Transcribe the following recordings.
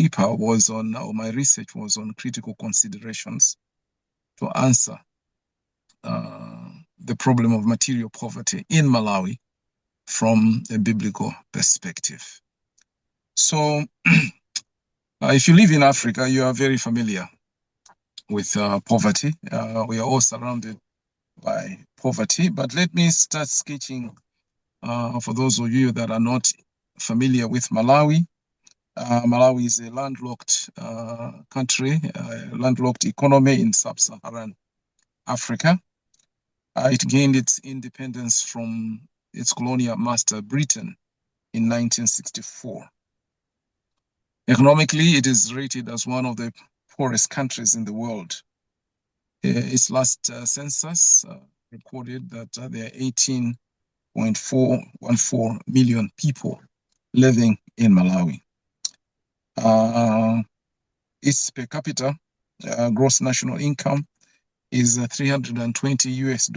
paper was on, or my research was on critical considerations to answer the problem of material poverty in Malawi from a biblical perspective. So if you live in Africa, you are very familiar with poverty. We are all surrounded by poverty, but let me start sketching for those of you that are not familiar with Malawi. Malawi is a landlocked country, landlocked economy in sub-Saharan Africa. It gained its independence from its colonial master, Britain, in 1964. Economically, it is rated as one of the poorest countries in the world. Its last census recorded that there are 18.414 million people living in Malawi. Its per capita gross national income is $320 US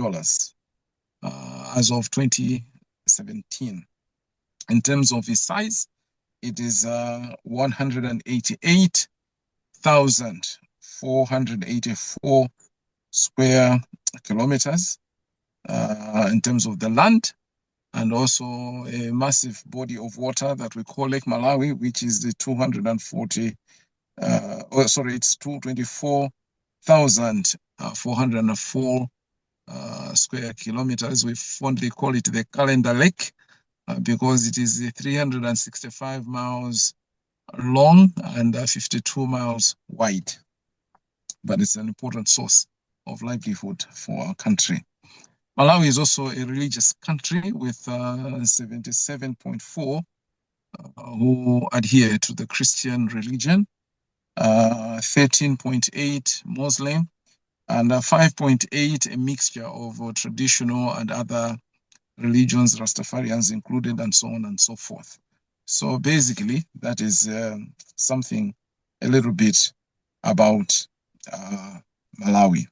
as of 2017. In terms of its size, it is 188,484 square kilometers in terms of the land, and also a massive body of water that we call Lake Malawi, which is the it's 224,404 square kilometers. We fondly call it the calendar lake because it is 365 miles long and 52 miles wide. But it's an important source of livelihood for our country. Malawi is also a religious country with 77.4 who adhere to the Christian religion, 13.8 Muslim, and 5.8 a mixture of traditional and other religions, Rastafarians included, and so on and so forth. So basically, that is something a little bit about Malawi.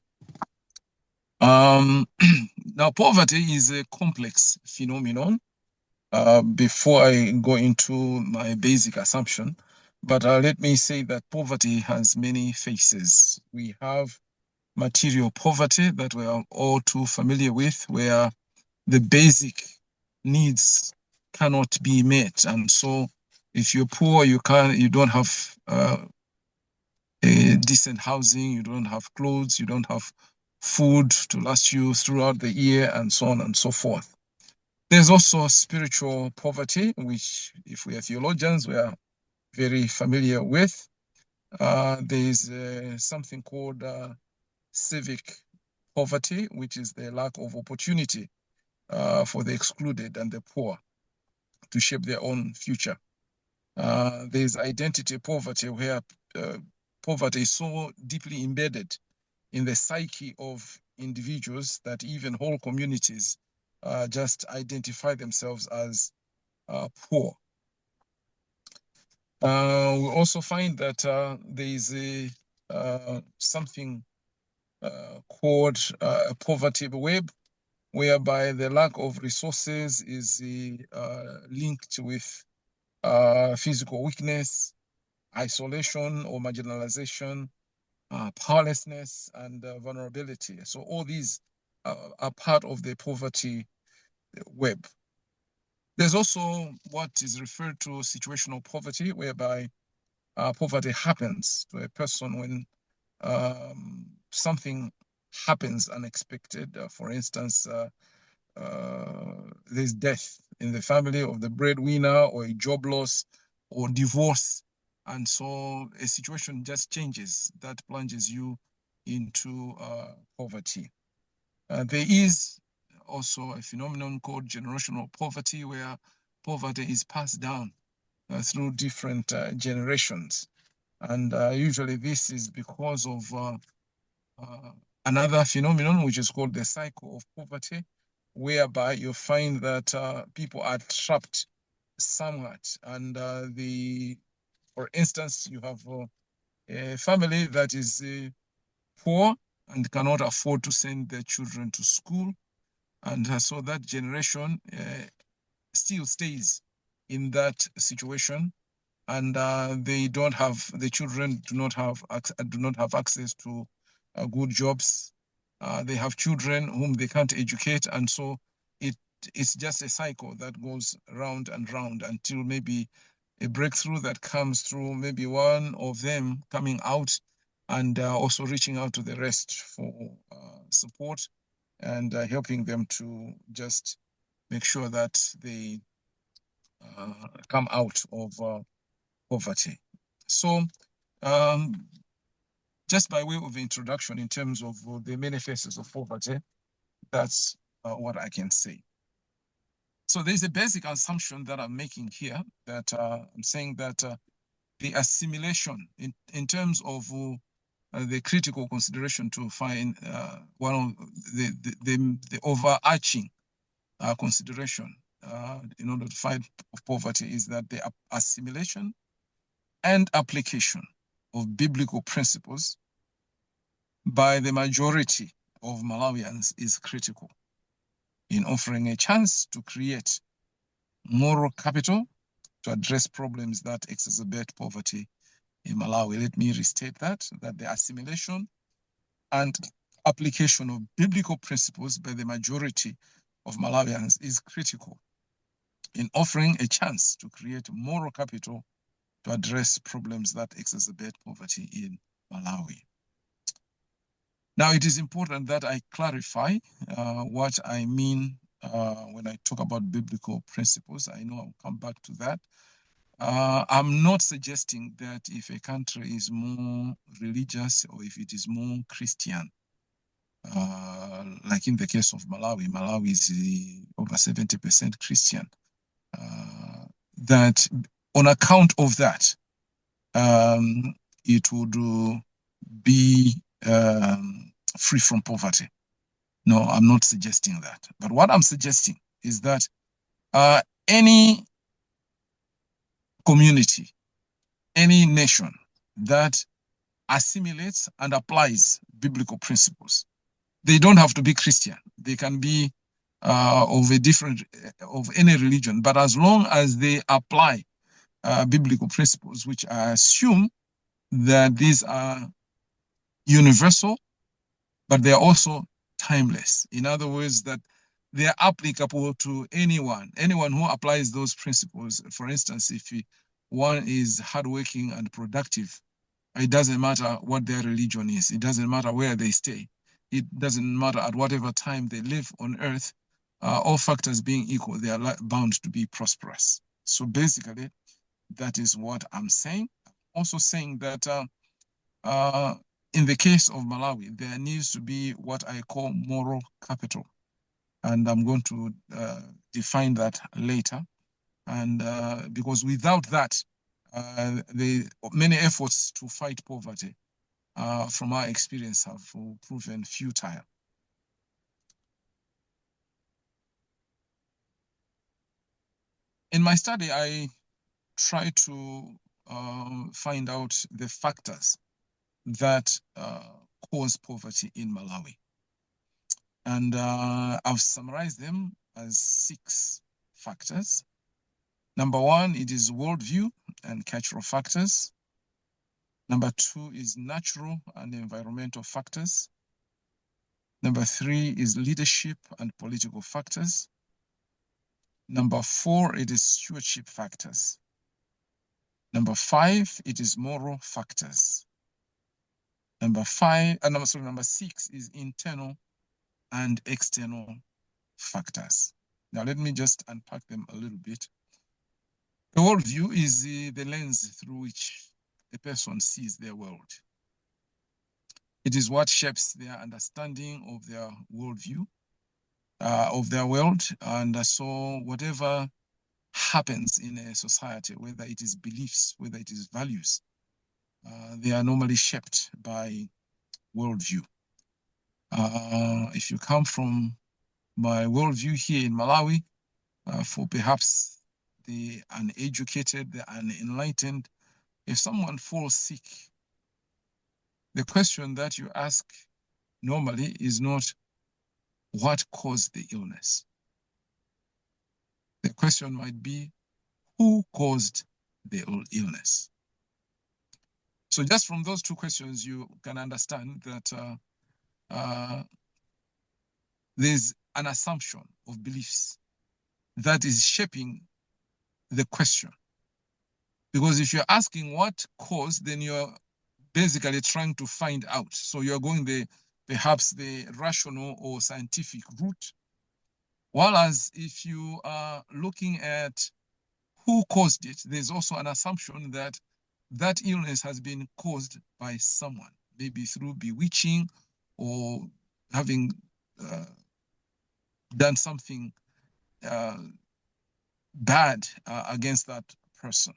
Now, poverty is a complex phenomenon. Before I go into my basic assumption, but let me say that poverty has many faces. We have material poverty that we are all too familiar with, where the basic needs cannot be met, and so if you're poor, you don't have a decent housing, you don't have clothes, you don't have food to last you throughout the year, and so on and so forth. There's also spiritual poverty, which, if we are theologians, we are very familiar with. There's something called civic poverty, which is the lack of opportunity for the excluded and the poor to shape their own future. There's identity poverty, where poverty is so deeply embedded in the psyche of individuals that even whole communities just identify themselves as poor. We also find that there is something called a poverty web, whereby the lack of resources is linked with physical weakness, isolation or marginalization, powerlessness, and vulnerability. So all these are part of the poverty web. There's also what is referred to situational poverty, whereby poverty happens to a person when something happens unexpected. For instance, there's death in the family of the breadwinner, or a job loss, or divorce. And so a situation just changes that plunges you into poverty. There is also a phenomenon called generational poverty, where poverty is passed down through different generations. And usually this is because of another phenomenon, which is called the cycle of poverty, whereby you find that people are trapped somewhat. And for instance, you have a family that is poor and cannot afford to send their children to school. And so that generation still stays in that situation and the children do not have access to good jobs. They have children whom they can't educate, and so it's just a cycle that goes round and round until maybe a breakthrough that comes through maybe one of them coming out and also reaching out to the rest for support and helping them to just make sure that they come out of poverty. So just by way of introduction in terms of the many faces of poverty, that's what I can say. So there's a basic assumption that I'm making here, that I'm saying that the assimilation in terms of the critical consideration to find one of the overarching consideration in order to fight poverty is that the assimilation and application of biblical principles by the majority of Malawians is critical in offering a chance to create moral capital to address problems that exacerbate poverty in Malawi. Let me restate that the assimilation and application of biblical principles by the majority of Malawians is critical in offering a chance to create moral capital to address problems that exacerbate poverty in Malawi. Now, it is important that I clarify what I mean when I talk about biblical principles. I know I'll come back to that. I'm not suggesting that if a country is more religious or if it is more Christian, like in the case of Malawi, Malawi is over 70% Christian, that on account of that, it would be free from poverty. No, I'm not suggesting that. But what I'm suggesting is that any community, any nation that assimilates and applies biblical principles, they don't have to be Christian. They can be of any religion, but as long as they apply biblical principles, which I assume that these are universal, but they are also timeless. In other words, that they are applicable to anyone who applies those principles. For instance, if one is hardworking and productive, it doesn't matter what their religion is. It doesn't matter where they stay. It doesn't matter at whatever time they live on earth. All factors being equal, they are bound to be prosperous. So basically, that is what I'm saying. I'm also saying that in the case of Malawi, there needs to be what I call moral capital. And I'm going to define that later. And because without that, the many efforts to fight poverty, from our experience, have proven futile. In my study, I try to find out the factors that cause poverty in Malawi. And I've summarized them as 6 factors. Number 1, it is worldview and cultural factors. Number 2 is natural and environmental factors. Number 3 is leadership and political factors. Number 4, it is stewardship factors. Number 5, it is moral factors. Number 6 is internal and external factors. Now, let me just unpack them a little bit. The worldview is the lens through which a person sees their world. It is what shapes their understanding of their worldview, of their world. And so whatever happens in a society, whether it is beliefs, whether it is values, they are normally shaped by worldview. If you come from my worldview here in Malawi, for perhaps the uneducated, the unenlightened, if someone falls sick, the question that you ask normally is not what caused the illness. The question might be, who caused the illness. So just from those two questions, you can understand that there's an assumption of beliefs that is shaping the question. Because if you're asking what caused, then you're basically trying to find out. So you're going perhaps the rational or scientific route. Whereas if you are looking at who caused it, there's also an assumption that that illness has been caused by someone, maybe through bewitching or having done something bad against that person.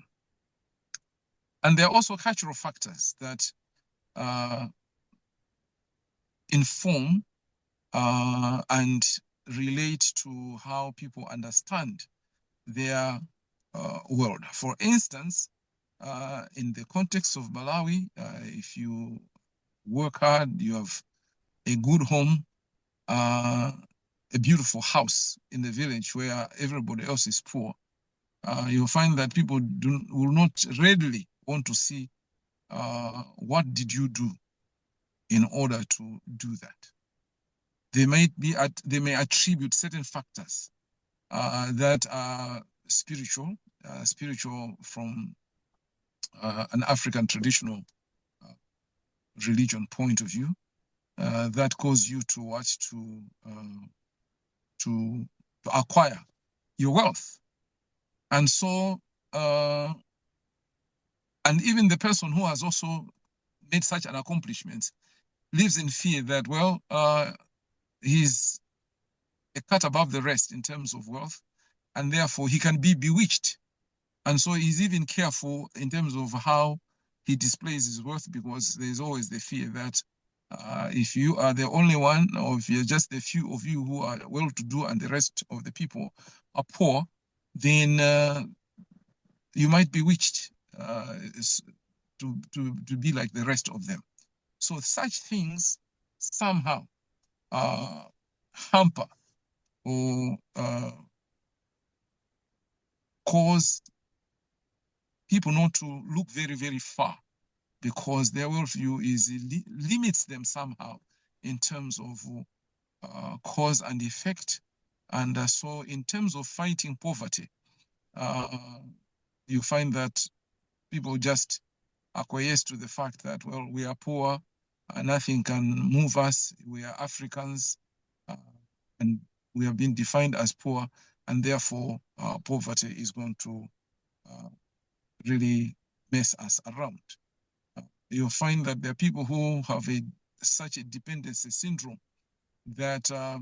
And there are also cultural factors that inform and relate to how people understand their world. For instance, in the context of Malawi, if you work hard, you have a good home, a beautiful house in the village where everybody else is poor, you'll find that people will not readily want to see what did you do in order to do that. They may attribute certain factors that are spiritual from an African traditional religion point of view, that cause you to acquire your wealth. And so, and even the person who has also made such an accomplishment lives in fear that, well, he's a cut above the rest in terms of wealth, and therefore he can be bewitched. And so he's even careful in terms of how he displays his wealth, because there's always the fear that if you are the only one, or if you're just the few of you who are well-to-do and the rest of the people are poor, then you might be bewitched to be like the rest of them. So such things somehow hamper or cause people not to look very, very far, because their worldview limits them somehow in terms of cause and effect. And so in terms of fighting poverty, you find that people just acquiesce to the fact that, well, we are poor, nothing can move us, we are Africans, and we have been defined as poor, and therefore poverty is going to really mess us around. You'll find that there are people who have such a dependency syndrome that let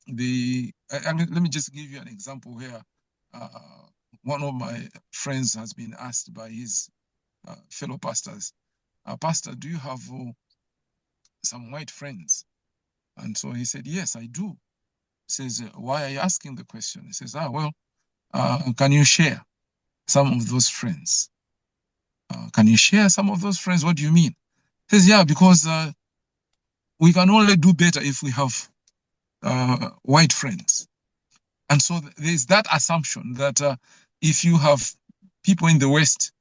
me just give you an example here. One of my friends has been asked by his fellow pastors, Pastor, do you have some white friends? And so he said, yes, I do. He says, why are you asking the question? He says, well, can you share some of those friends? Can you share some of those friends? What do you mean? He says, yeah, because we can only do better if we have white friends. And so there's that assumption that if you have people in the West,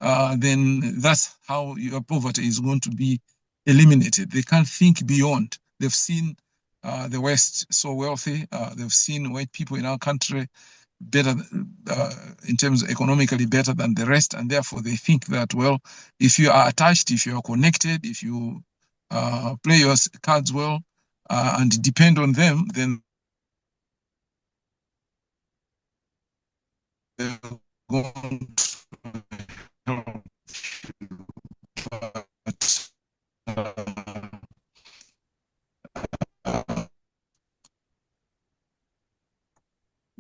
then that's how your poverty is going to be eliminated. They can't think beyond. They've seen the West so wealthy. They've seen white people in our country better in terms of economically better than the rest, and therefore they think that, well, if you are attached, if you are connected, if you play your cards well and depend on them, then they're going to help you. But,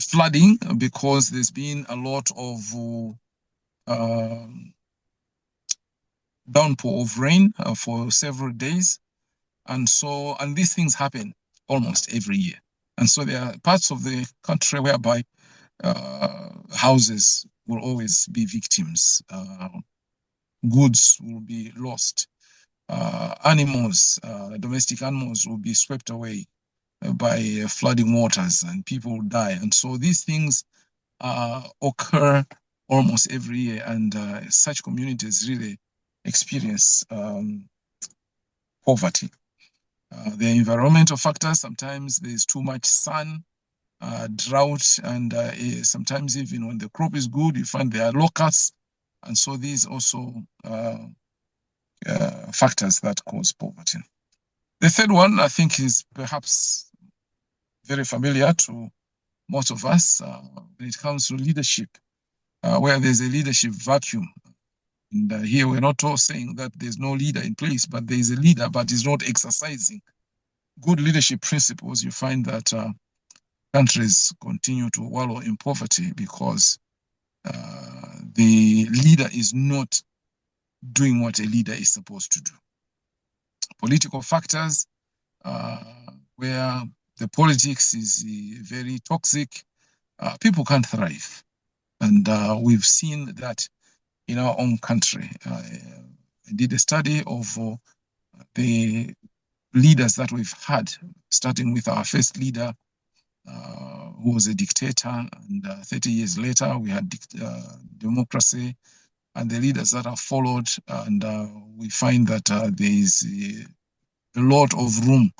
flooding, because there's been a lot of downpour of rain for several days. And these things happen almost every year. And so there are parts of the country whereby houses will always be victims. Goods will be lost. Animals, domestic animals will be swept away by flooding waters, and people die. And so these things occur almost every year, and such communities really experience poverty. The environmental factors, sometimes there's too much sun, drought, and sometimes even when the crop is good, you find there are locusts. And so these also factors that cause poverty. The third one, I think, is perhaps very familiar to most of us when it comes to leadership, where there's a leadership vacuum. And here we're not all saying that there's no leader in place, but there is a leader, but he's not exercising good leadership principles. You find that countries continue to wallow in poverty because the leader is not doing what a leader is supposed to do. Political factors, where the politics is very toxic, people can't thrive. And we've seen that in our own country. I did a study of the leaders that we've had, starting with our first leader, who was a dictator, and 30 years later we had democracy, and the leaders that have followed, and we find that there is a lot of room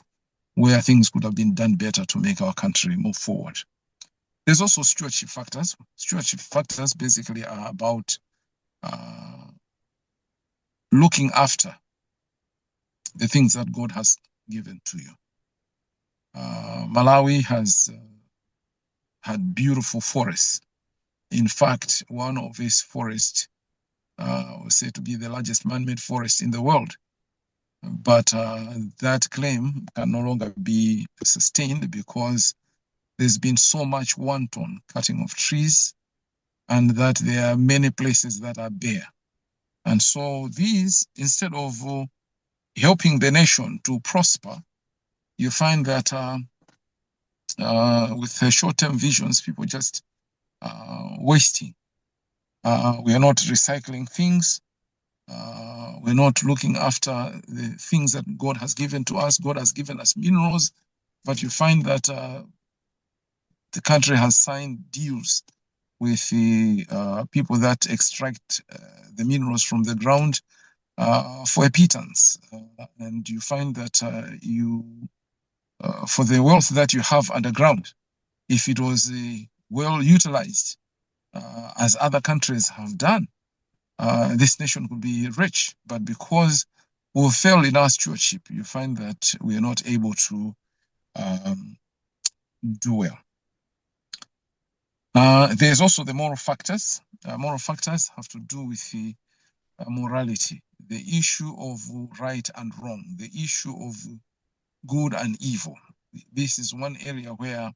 where things could have been done better to make our country move forward. There's also stewardship factors. Stewardship factors basically are about looking after the things that God has given to you. Malawi has had beautiful forests. In fact, one of its forests was said to be the largest man-made forest in the world. But that claim can no longer be sustained because there's been so much wanton cutting of trees, and that there are many places that are bare. And so these, instead of helping the nation to prosper, you find that with short-term visions, people just wasting. We are not recycling things. We're not looking after the things that God has given to us. God has given us minerals, but you find that the country has signed deals with the people that extract the minerals from the ground for a pittance. And you find that for the wealth that you have underground, if it was well utilized, as other countries have done, this nation could be rich. But because we fail in our stewardship, you find that we are not able to do well. There's also the moral factors. Moral factors have to do with the morality, the issue of right and wrong, the issue of good and evil. This is one area where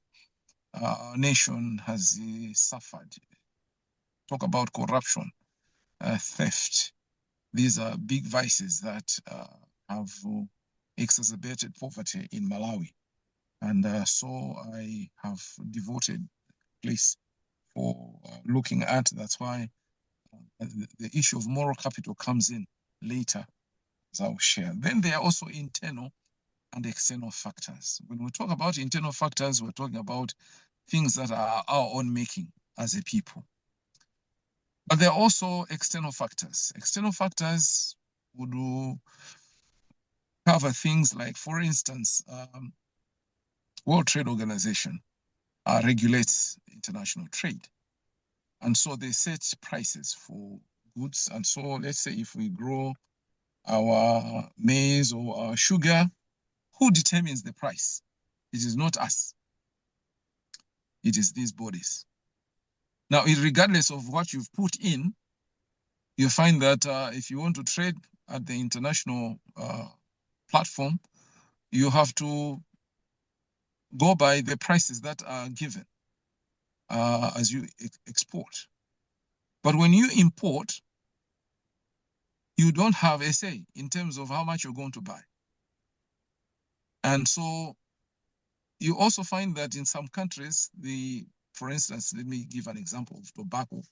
our nation has suffered. Talk about corruption, theft. These are big vices that have exacerbated poverty in Malawi. And so I have devoted place for looking at. That's why the issue of moral capital comes in later, as I'll share. Then there are also internal and external factors. When we talk about internal factors, we're talking about things that are our own making as a people. But there are also external factors. External factors would cover things like, for instance, World Trade Organization regulates international trade. And so they set prices for goods. And so let's say if we grow our maize or our sugar, who determines the price? It is not us. It is these bodies. Now, regardless of what you've put in, you find that if you want to trade at the international platform, you have to go by the prices that are given as you export. But when you import, you don't have a say in terms of how much you're going to buy. And so you also find that in some countries, for instance, let me give an example of tobacco,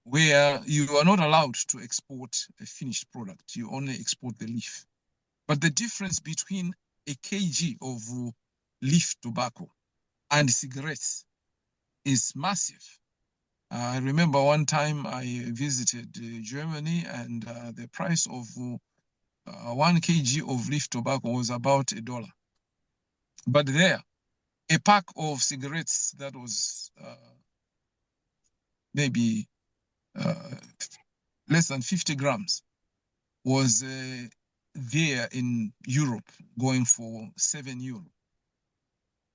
where you are not allowed to export a finished product. You only export the leaf. But the difference between a kg of leaf tobacco and cigarettes is massive. I remember one time I visited Germany, and the price of 1 kg of leaf tobacco was about $1. But there, a pack of cigarettes that was maybe uh, less than 50 grams was there in Europe going for €7.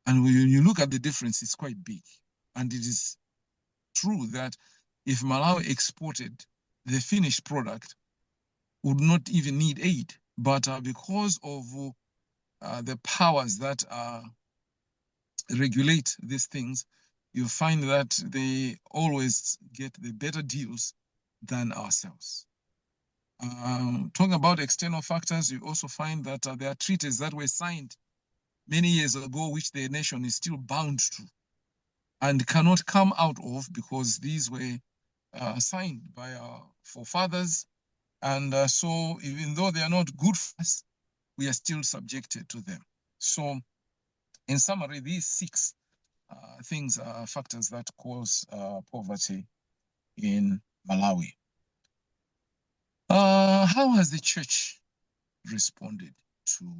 And when you look at the difference, it's quite big. And it is true that if Malawi exported the finished product, would not even need aid. But because of the powers that regulate these things, you find that they always get the better deals than ourselves. Talking about external factors, you also find that there are treaties that were signed many years ago, which the nation is still bound to and cannot come out of because these were signed by our forefathers. And so even though they are not good for us, we are still subjected to them. So in summary, these six things are factors that cause poverty in Malawi. How has the church responded to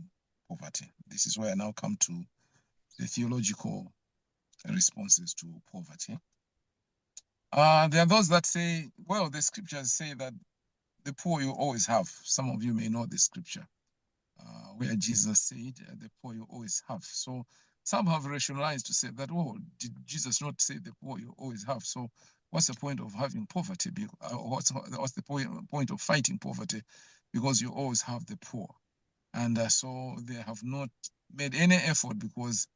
poverty? This is where I now come to the theological responses to poverty. There are those that say, well, the scriptures say that the poor you always have. Some of you may know the scripture where Jesus said, the poor you always have. So some have rationalized to say that, oh, did Jesus not say the poor you always have? So what's the point of having poverty? What's the point of fighting poverty? Because you always have the poor. And so they have not made any effort because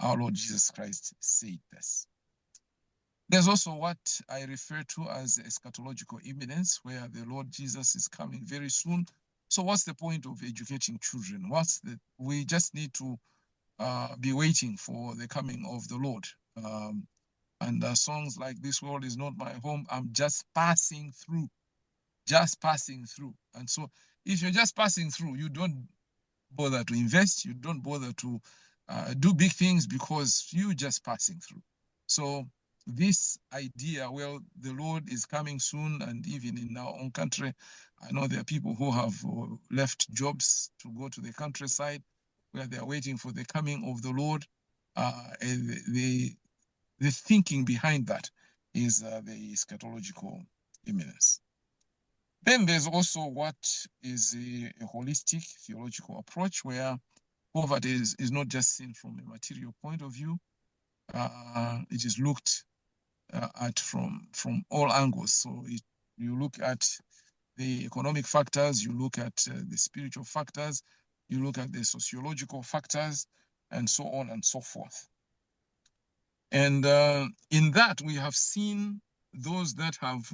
our Lord Jesus Christ said this. There's also what I refer to as eschatological imminence, where the Lord Jesus is coming very soon. So what's the point of educating children? We just need to be waiting for the coming of the Lord. And songs like "This World Is Not My Home," I'm just passing through, just passing through. And so if you're just passing through, you don't bother to invest, you don't bother to do big things because you're just passing through. So this idea, well, the Lord is coming soon, and even in our own country, I know there are people who have left jobs to go to the countryside where they are waiting for the coming of the Lord. The thinking behind that is the eschatological imminence. Then there's also what is a holistic theological approach where poverty is not just seen from a material point of view. It is looked at from all angles. So you look at the economic factors, you look at the spiritual factors, you look at the sociological factors, and so on and so forth. And in that, we have seen those that have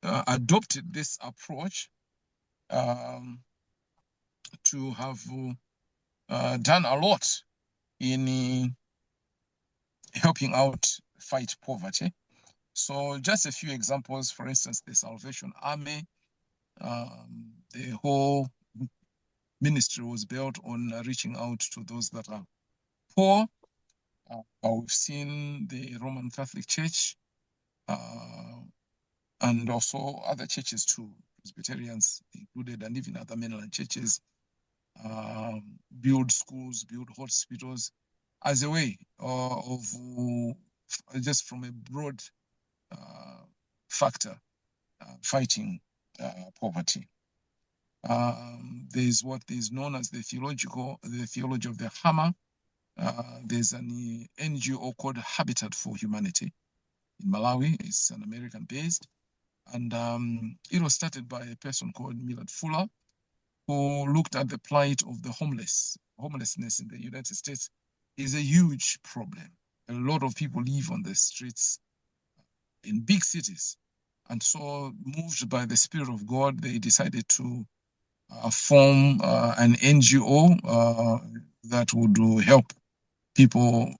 adopted this approach to have done a lot in helping out fight poverty. So just a few examples, for instance, the Salvation Army, the whole ministry was built on reaching out to those that are poor. We've seen the Roman Catholic Church and also other churches too, Presbyterians included, and even other mainland churches, build schools, build hospitals as a way of just from a broad factor fighting poverty. There's what is known as the theology of the hammer. There's an NGO called Habitat for Humanity in Malawi. It's an American-based, and it was started by a person called Millard Fuller, who looked at the plight of the homeless. Homelessness in the United States is a huge problem. A lot of people live on the streets in big cities. And so, moved by the Spirit of God, they decided to form an NGO that would help people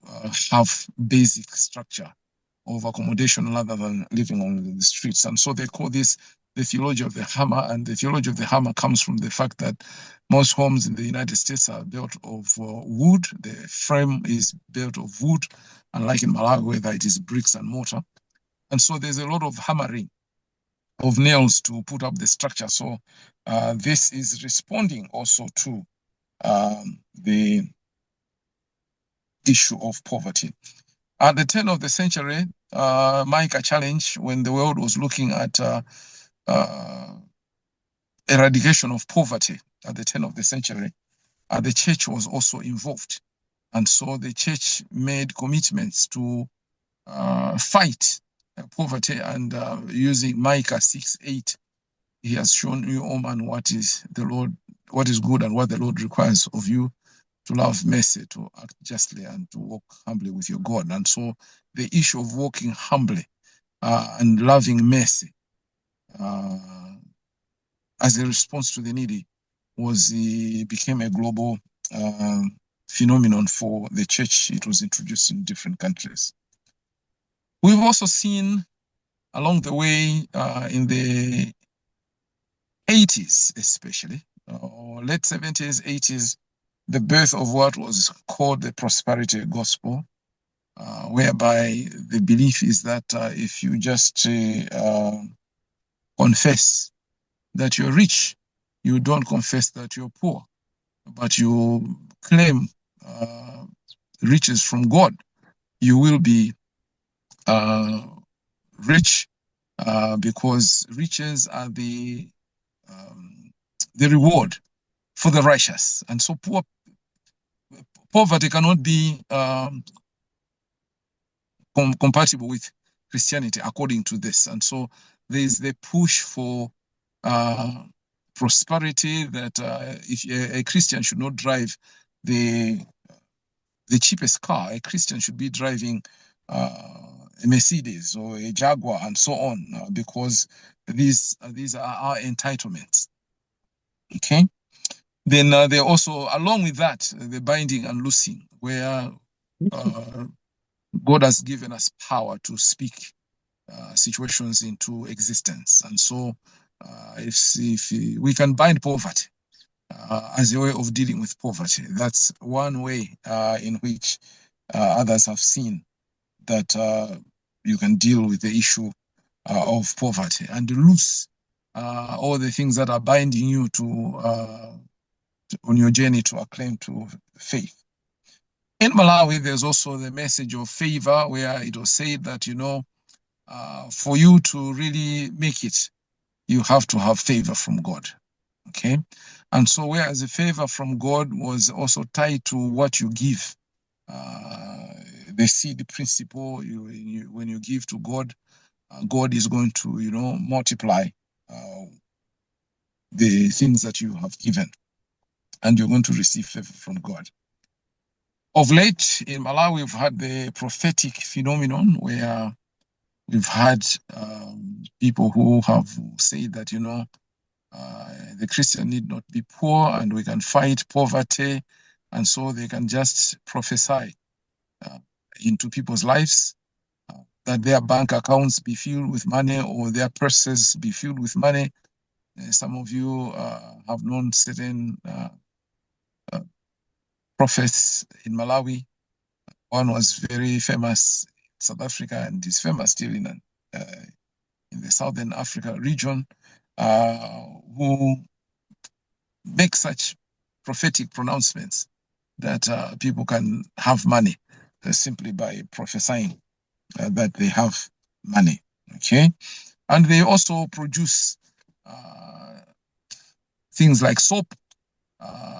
have basic structure of accommodation rather than living on the streets. And so they call this the theology of the hammer. And the theology of the hammer comes from the fact that most homes in the United States are built of wood. The frame is built of wood, unlike in Malawi, where it is bricks and mortar. And so there's a lot of hammering of nails to put up the structure. So this is responding also to the issue of poverty. At the turn of the century, Micah challenge, when the world was looking at eradication of poverty at the turn of the century, the church was also involved. And so the church made commitments to fight poverty, and using Micah 6:8, he has shown you, O man, what is good and what the Lord requires of you: to love mercy, to act justly, and to walk humbly with your God. And so the issue of walking humbly and loving mercy as a response to the needy became a global phenomenon for the church. It was introduced in different countries. We've also seen along the way in the 80s, especially, or late 70s, 80s, the birth of what was called the prosperity gospel, whereby the belief is that if you just confess that you're rich, you don't confess that you're poor, but you claim riches from God, you will be rich, because riches are the reward for the righteous. And so poverty cannot be compatible with Christianity according to this. And so there's the push for prosperity, that if a Christian should not drive the cheapest car. A Christian should be driving a Mercedes or a Jaguar and so on, because these are our entitlements. Okay. Then there also, along with that, the binding and loosing, where God has given us power to speak situations into existence. And so if we can bind poverty as a way of dealing with poverty, that's one way in which others have seen that you can deal with the issue of poverty, and loose all the things that are binding you on your journey to acclaim to faith. In Malawi, there's also the message of favor, where it was said that, for you to really make it, you have to have favor from God. Okay. And so, whereas the favor from God was also tied to what you give, the seed principle, when you give to God, God is going to, multiply the things that you have given, and you're going to receive favor from God. Of late, in Malawi, we've had the prophetic phenomenon, where we've had people who have said that, the Christian need not be poor, and we can fight poverty. And so they can just prophesy into people's lives, that their bank accounts be filled with money, or their purses be filled with money. Some of you have known certain prophets in Malawi. One was very famous in South Africa, and is famous still in the Southern Africa region, who make such prophetic pronouncements that people can have money simply by prophesying that they have money. Okay. And they also produce things like soap,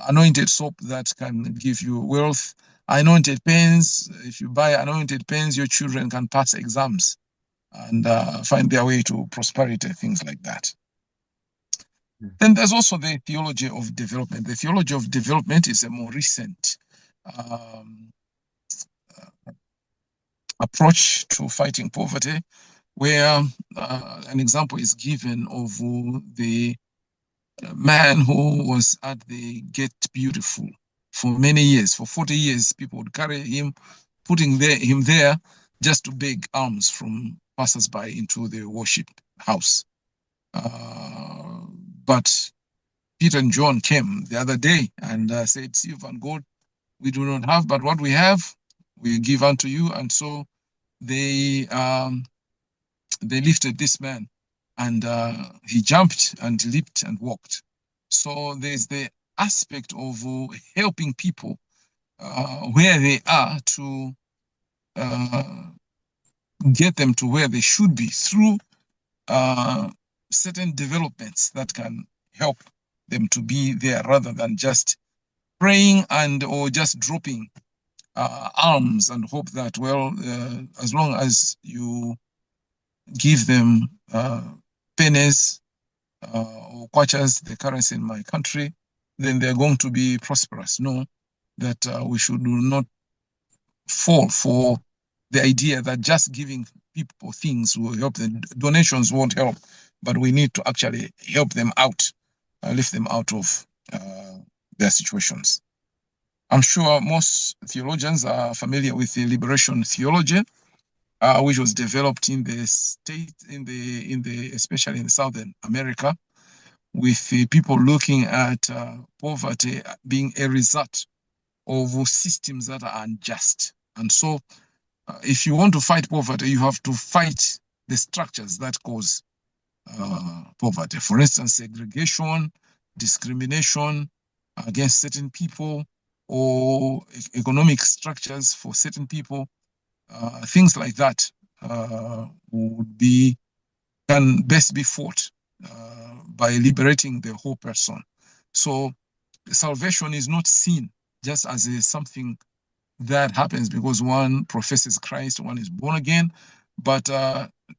anointed soap that can give you wealth, anointed pens. If you buy anointed pens, your children can pass exams and find their way to prosperity, things like that. Then there's also the theology of development. The theology of development is a more recent approach to fighting poverty, where an example is given of the man who was at the Get Beautiful for many years. For 40 years, people would carry him, putting him there just to beg alms from passers-by into the worship house. But Peter and John came the other day and said, silver and gold we do not have, but what we have, we give unto you. And so they they lifted this man, and he jumped and leaped and walked. So there's the aspect of helping people where they are to get them to where they should be through certain developments that can help them to be there rather than just praying and or just dropping alms and hope that, well, as long as you give them pennies or kwachas, the currency in my country, then they're going to be prosperous. No, that we should not fall for the idea that just giving people things will help them. Donations won't help, but we need to actually help them out, lift them out of their situations. I'm sure most theologians are familiar with the liberation theology, which was developed in the state, especially in Southern America, with people looking at poverty being a result of systems that are unjust. And so, if you want to fight poverty, you have to fight the structures that cause poverty. For instance, segregation, discrimination against certain people, or economic structures for certain people, things like that can best be fought by liberating the whole person. So salvation is not seen just as something that happens because one professes Christ, one is born again, but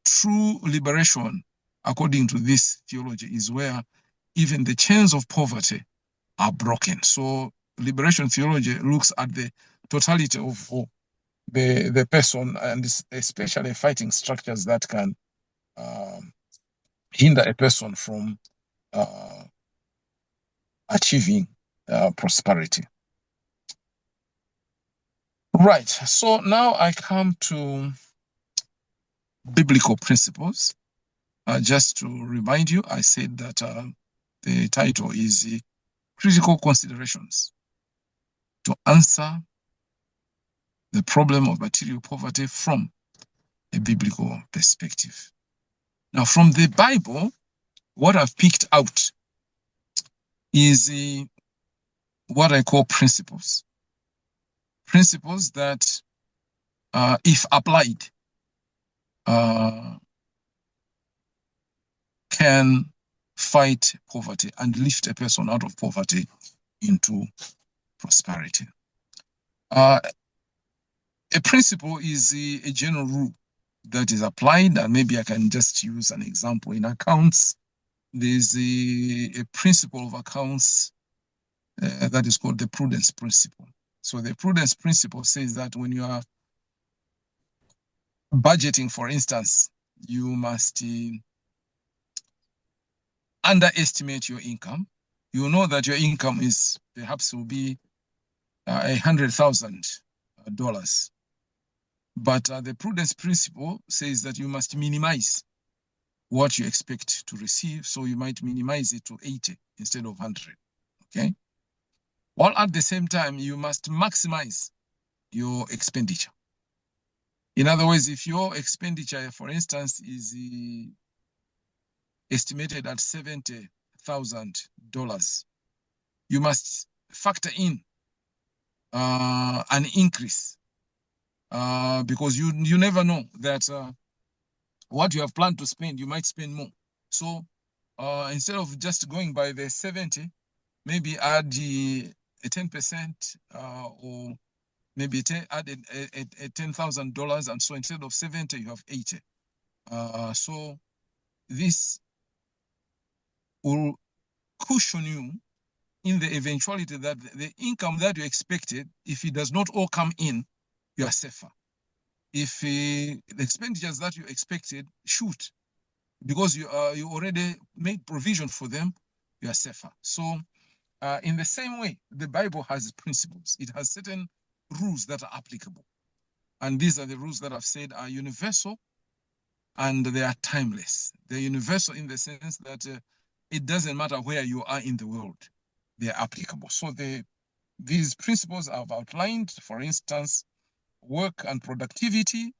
true liberation, according to this theology, is where even the chains of poverty are broken. So liberation theology looks at the totality of the person, and especially fighting structures that can hinder a person from achieving prosperity. Right. So now I come to biblical principles. Just to remind you, I said that the title is Critical Considerations to Answer the Problem of Material Poverty from a Biblical Perspective. Now, from the Bible, what I've picked out is what I call principles. Principles that, if applied, can fight poverty and lift a person out of poverty into prosperity. A principle is a general rule that is applied, and maybe I can just use an example in accounts. There's a principle of accounts that is called the prudence principle. So the prudence principle says that when you are budgeting, for instance, you must underestimate your income. You know that your income is perhaps will be $100,000. But the prudence principle says that you must minimize what you expect to receive. So you might minimize it to 80 instead of 100. Okay. While at the same time, you must maximize your expenditure. In other words, if your expenditure, for instance, is estimated at $70,000, you must factor in an increase because you never know that what you have planned to spend, you might spend more. So instead of just going by the 70, maybe add a 10% or maybe add a $10,000, and so instead of 70, you have 80. So this will cushion you in the eventuality that the income that you expected, if it does not all come in, you are safer. If the expenditures that you expected shoot, because you already made provision for them, you are safer. So in the same way, the Bible has principles. It has certain rules that are applicable. And these are the rules that I've said are universal and they are timeless. They're universal in the sense that it doesn't matter where you are in the world, they're applicable. So these principles I've outlined, for instance, work and productivity,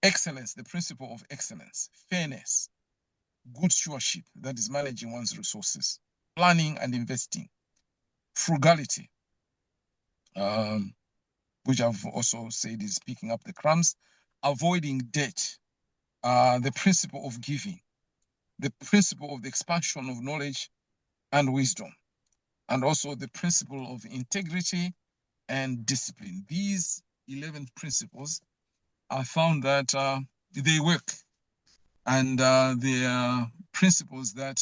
Excellence, the principle of excellence, fairness, good stewardship, that is managing one's resources, planning and investing, frugality, which I've also said is picking up the crumbs, avoiding debt, the principle of giving, the principle of the expansion of knowledge and wisdom, and also the principle of integrity and discipline. These 11 principles, I found that they work, and they are principles that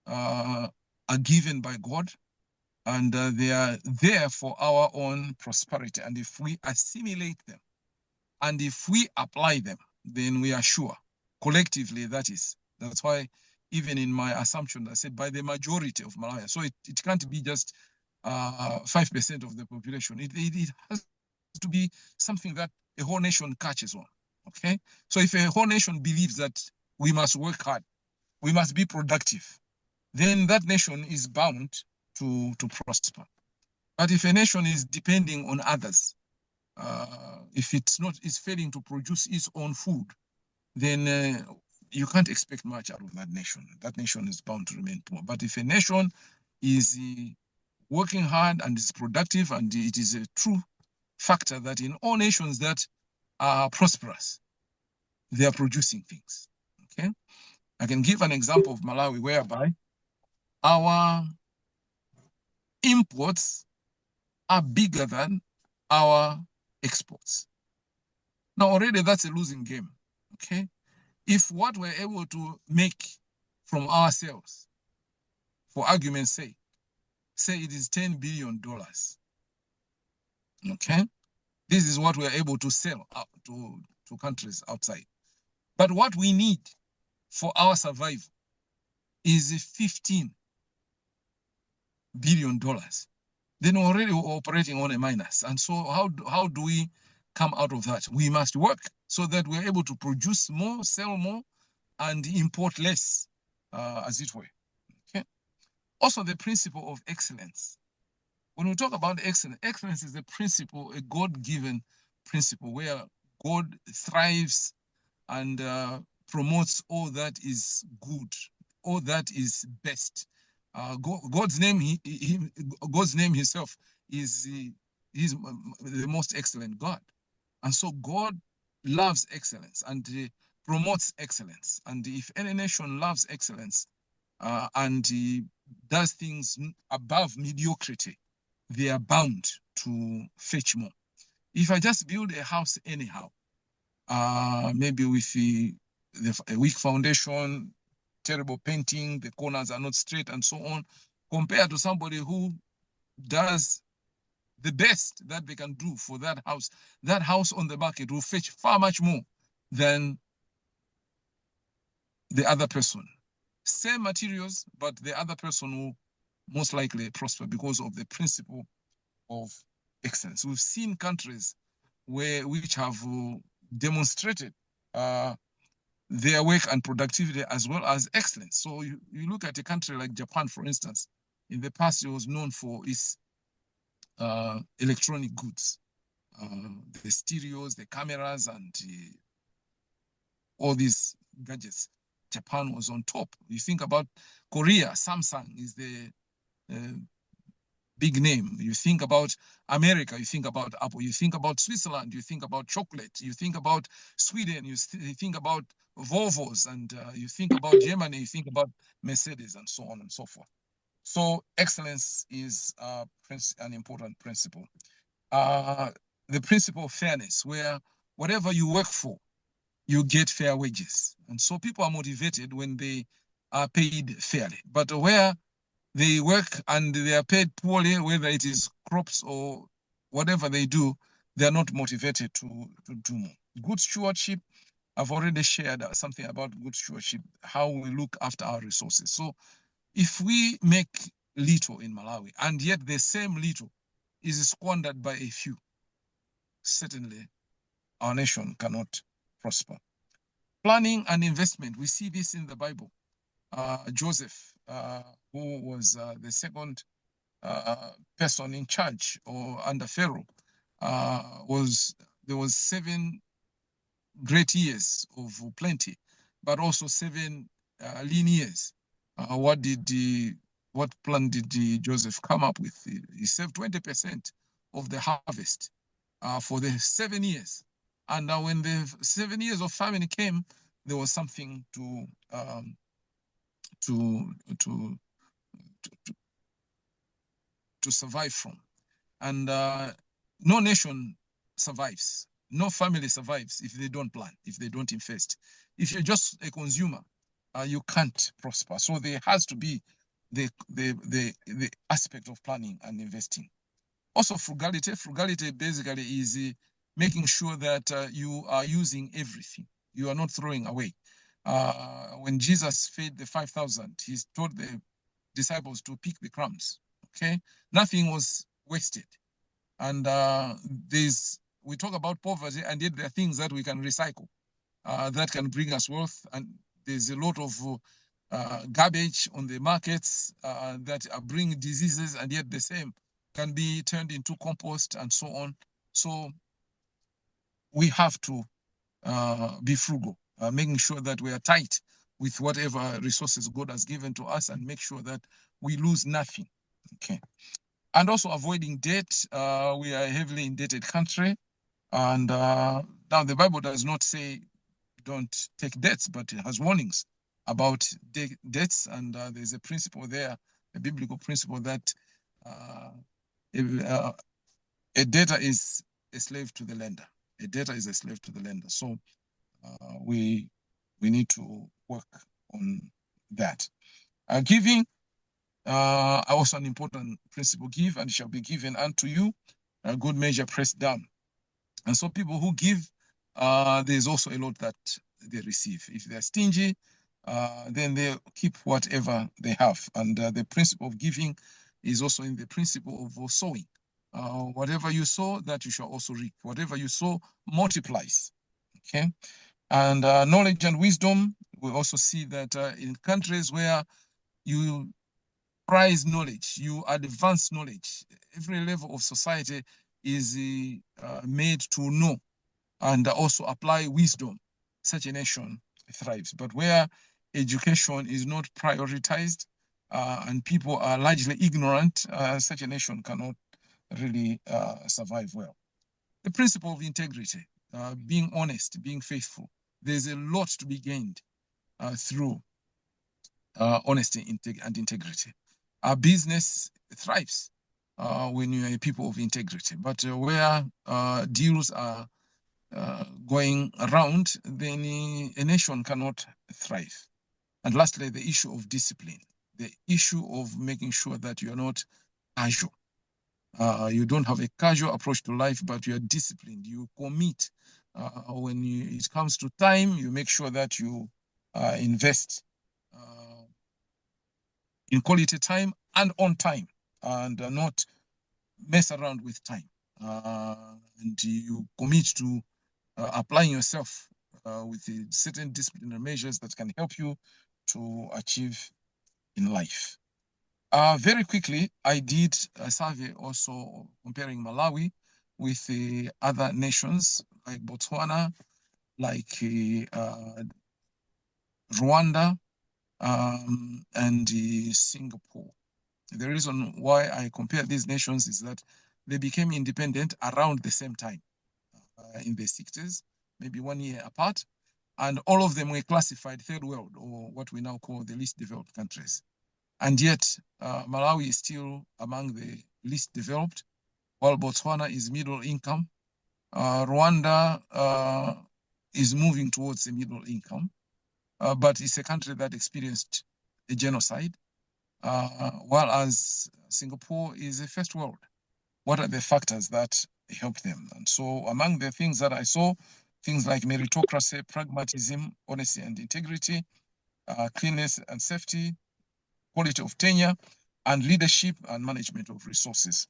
are given by God, and they are there for our own prosperity. And if we assimilate them, and if we apply them, then we are sure, collectively, that's why even in my assumption, I said by the majority of Malawians. So it can't be just 5% of the population. It has to be something that a whole nation catches on, okay? So if a whole nation believes that we must work hard, we must be productive, then that nation is bound to prosper. But if a nation is depending on others, if it's failing to produce its own food, then you can't expect much out of that nation. That nation is bound to remain poor. But if a nation is working hard and is productive, and it is a true factor that in all nations that are prosperous, they are producing things, okay? I can give an example of Malawi, whereby our imports are bigger than our exports. Now, already that's a losing game, okay? If what we're able to make from ourselves, for argument's sake, say it is $10 billion, okay? This is what we're able to sell out to countries outside. But what we need for our survival is $15 billion. Then already we're operating on a minus. And so how do we come out of that? We must work so that we're able to produce more, sell more, and import less, as it were. Okay. Also, the principle of excellence. When we talk about excellence, excellence is a principle, a God-given principle where God thrives and promotes all that is good, all that is best. God's name Himself is He's the most excellent God, and so God loves excellence and promotes excellence. And if any nation loves excellence and does things above mediocrity, they are bound to fetch more. If I just build a house anyhow, maybe with a weak foundation, terrible painting, the corners are not straight, and so on, compared to somebody who does the best that they can do for that house on the market will fetch far much more than the other person. Same materials, but the other person will most likely prosper because of the principle of excellence. We've seen countries which have demonstrated their work and productivity as well as excellence. So you look at a country like Japan, for instance. In the past, it was known for its electronic goods, the stereos, the cameras, and all these gadgets. Japan was on top. You think about Korea, Samsung is the big name. You think about America, you think about Apple. You think about Switzerland, you think about chocolate. You think about Sweden, you think about Volvos, and you think about Germany, you think about Mercedes, and so on and so forth. So excellence is an important principle. The principle of fairness, where whatever you work for, you get fair wages. And so people are motivated when they are paid fairly. But where they work and they are paid poorly, whether it is crops or whatever they do, they are not motivated to do more. Good stewardship, I've already shared something about good stewardship, how we look after our resources. So if we make little in Malawi, and yet the same little is squandered by a few, certainly our nation cannot prosper. Planning and investment, we see this in the Bible. Joseph, who was the second person in charge or under Pharaoh, there was 7 great years of plenty, but also 7 lean years. What plan did Joseph come up with? He saved 20% of the harvest for the 7 years. And when the 7 years of famine came, there was something to, to, to, to survive from. And no nation survives, no family survives if they don't plan, if they don't invest. If you're just a consumer, you can't prosper. So there has to be the aspect of planning and investing. Also, frugality. Frugality basically is making sure that you are using everything. You are not throwing away. When Jesus fed the 5,000, he told the disciples to pick the crumbs. Okay, nothing was wasted. And we talk about poverty, and yet there are things that we can recycle that can bring us wealth. And there's a lot of garbage on the markets that are bringing diseases, and yet the same can be turned into compost and so on. So we have to be frugal, making sure that we are tight with whatever resources God has given to us, and make sure that we lose nothing. Okay. And also avoiding debt. We are a heavily indebted country. And now the Bible does not say don't take debts, but it has warnings about debts. And there's a principle there, a biblical principle that a debtor is a slave to the lender. A debtor is a slave to the lender. So we need to work on that. Giving, also an important principle: give and it shall be given unto you, a good measure pressed down. And so people who give, there's also a lot that they receive. If they're stingy, then they keep whatever they have. And the principle of giving is also in the principle of sowing. Whatever you sow, that you shall also reap. Whatever you sow multiplies. Okay. And knowledge and wisdom, we also see that in countries where you prize knowledge, you advance knowledge, every level of society is made to know and also apply wisdom, such a nation thrives. But where education is not prioritized and people are largely ignorant, such a nation cannot really survive well. The principle of integrity, being honest, being faithful. There's a lot to be gained through honesty and integrity. Our business thrives when you are a people of integrity. But where deals are going around, then a nation cannot thrive. And lastly, the issue of discipline, the issue of making sure that you are not casual. You don't have a casual approach to life, but you are disciplined. You commit. When it comes to time, you make sure that you invest in quality time and on time, and not mess around with time. And you commit to applying yourself with certain disciplinary measures that can help you to achieve in life. Very quickly, I did a survey also comparing Malawi with other nations like Botswana, like Rwanda, and Singapore. The reason why I compare these nations is that they became independent around the same time in the 60s, maybe 1 year apart, and all of them were classified third world, or what we now call the least developed countries. And yet, Malawi is still among the least developed, while Botswana is middle income. Rwanda is moving towards the middle income, but it's a country that experienced a genocide, while as Singapore is a first world. What are the factors that help them? And so among the things that I saw, things like meritocracy, pragmatism, honesty and integrity, cleanliness and safety, quality of tenure, and leadership and management of resources.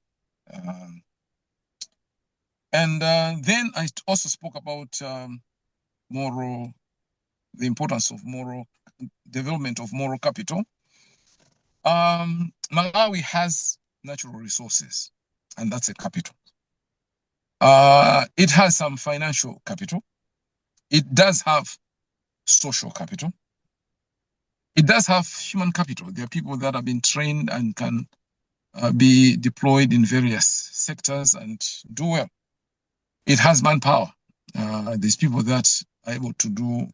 And then I also spoke about the importance of moral development of moral capital. Malawi has natural resources, and that's a capital. It has some financial capital. It does have social capital. It does have human capital. There are people that have been trained and can be deployed in various sectors and do well. It has manpower. There's people that are able to do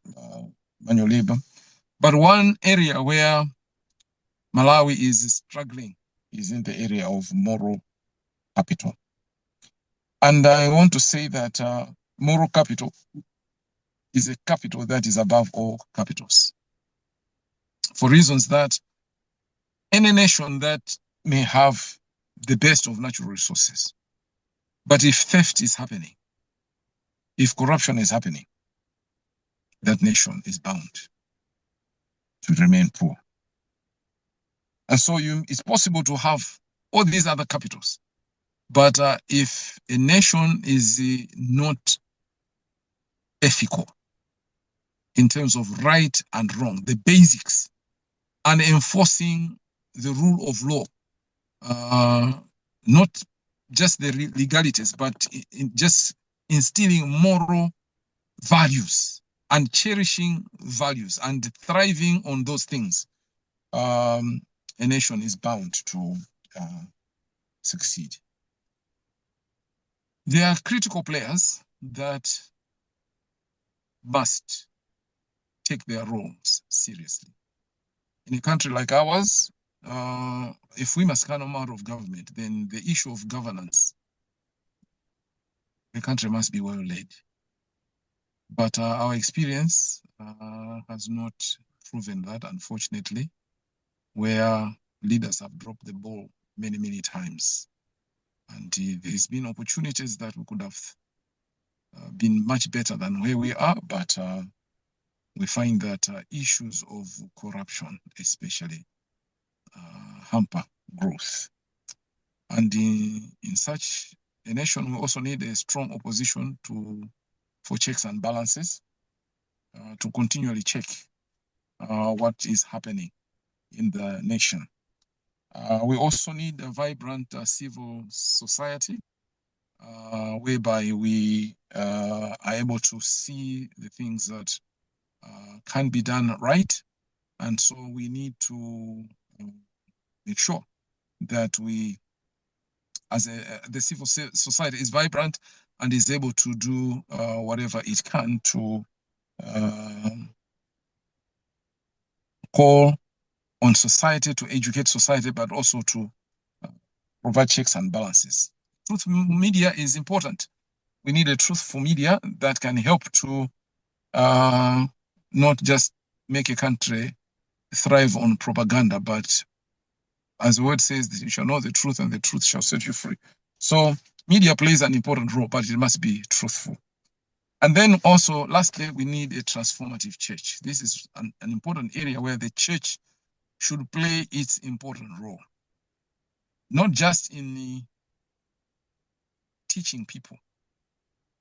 manual labor. But one area where Malawi is struggling is in the area of moral capital. And I want to say that moral capital is a capital that is above all capitals. For reasons that any nation that may have the best of natural resources, but if theft is happening, if corruption is happening, that nation is bound to remain poor. And so it's possible to have all these other capitals, but if a nation is not ethical in terms of right and wrong, the basics, and enforcing the rule of law, not just the legalities, but just instilling moral values and cherishing values and thriving on those things, a nation is bound to succeed. There are critical players that must take their roles seriously. In a country like ours, if we must come out of government, then the issue of governance, the country must be well led. But our experience has not proven that, unfortunately, where leaders have dropped the ball many, many times. And there's been opportunities that we could have been much better than where we are, but we find that issues of corruption, especially, hamper growth. And in such a nation, we also need a strong opposition for checks and balances, to continually check what is happening in the nation. We also need a vibrant civil society, whereby we are able to see the things that can be done right. And so we need to make sure that we, as the civil society is vibrant and is able to do whatever it can to call on society, to educate society, but also to provide checks and balances. Truth media is important. We need a truthful media that can help to not just make a country thrive on propaganda, but as the word says, you shall know the truth and the truth shall set you free. So media plays an important role, but it must be truthful. And then also, lastly, we need a transformative church. This is an important area where the church should play its important role, not just in the teaching people,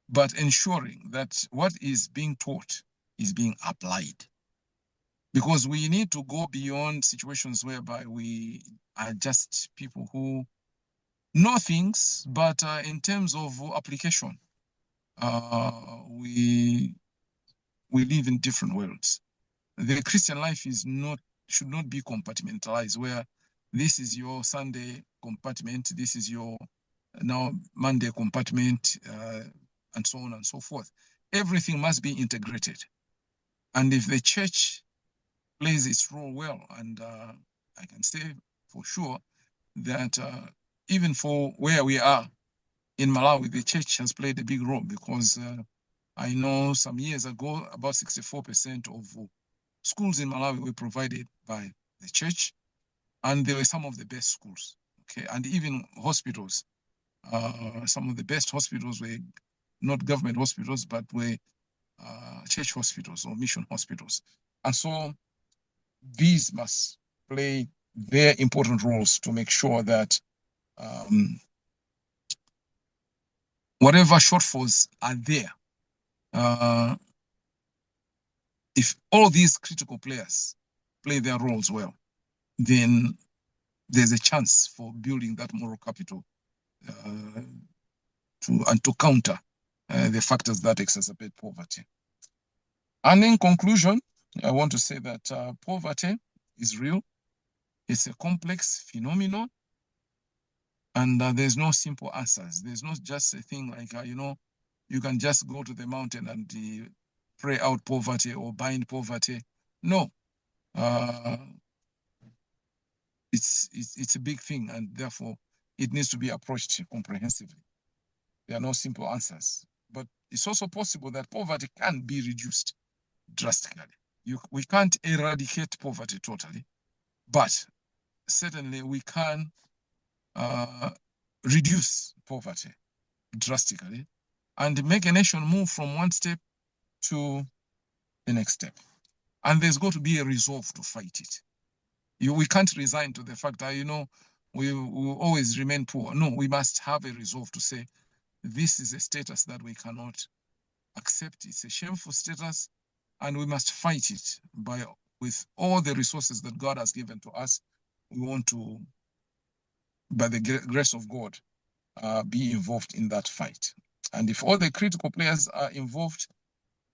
but ensuring that what is being taught is being applied. Because we need to go beyond situations whereby we are just people who know things, but in terms of application, we live in different worlds. The Christian life should not be compartmentalized, where this is your Sunday compartment, this is your now Monday compartment, and so on and so forth. Everything must be integrated. And if the church plays its role well, and I can say for sure that even for where we are in Malawi, the church has played a big role, because I know some years ago, about 64% of schools in Malawi were provided by the church, and they were some of the best schools. Okay, and even hospitals, some of the best hospitals were not government hospitals, but were church hospitals or mission hospitals. And so these must play their important roles to make sure that whatever shortfalls are there, if all these critical players play their roles well, then there's a chance for building that moral capital to counter the factors that exacerbate poverty. And in conclusion, I want to say that poverty is real. It's a complex phenomenon, and there's no simple answers. There's not just a thing like, you can just go to the mountain and pray out poverty or bind poverty. No, uh, it's a big thing, and therefore it needs to be approached comprehensively. There are no simple answers, but it's also possible that poverty can be reduced drastically. We can't eradicate poverty totally, but certainly we can reduce poverty drastically and make a nation move from one step to the next step. And there's got to be a resolve to fight it. We can't resign to the fact that, we will always remain poor. No, we must have a resolve to say, this is a status that we cannot accept. It's a shameful status, and we must fight it with all the resources that God has given to us. We want to, by the grace of God, be involved in that fight. And if all the critical players are involved,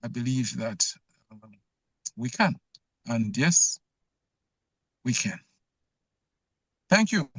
I believe that we can. And yes, we can. Thank you.